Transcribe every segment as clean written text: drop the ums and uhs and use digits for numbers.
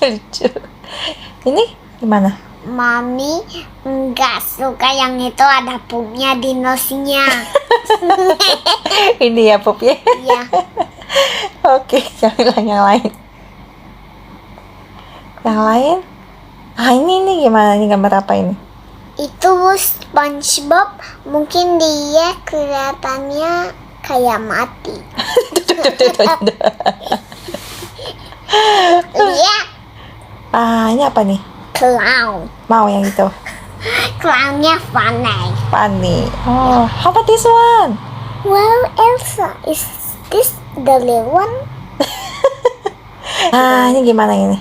Lucu. Ini gimana? Mami nggak suka yang itu ada pupnya di nosnya. Ini ya Pup ya. Iya. Oke, carilah yang lain. Yang lain? Ah, ini gimana? Ini gambar apa ini? Itu SpongeBob, mungkin dia kelihatannya kayak mati. Lihat, Ah, ini apa nih? clown. Mau yang itu? Clownnya funny. Funny. Oh, how about this one? Well, Elsa, is this the little one? Ah, ini gimana ini?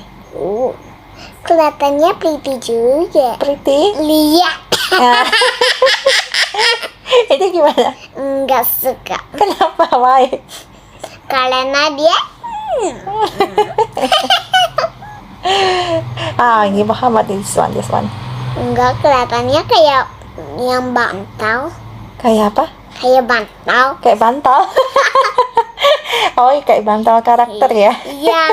Kelihatannya pretty juga. Pretty? Lihat, Ah. Ini gimana? nggak suka Kenapa, Why? karena dia Ah, ini how about this one? This one. nggak kelihatannya kayak yang bantal, Kayak apa? kayak bantal. Kayak bantal. Oh, kayak bantal karakter ya. Iya.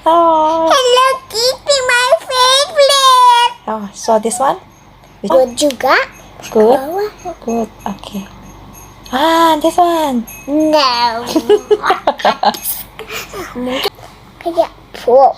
Oh. Hello Kitty, my favorite. Oh, so this one? Good juga. Good. Bawah. Good. Okay. Ah, this one. No. Mungkin kayak pop.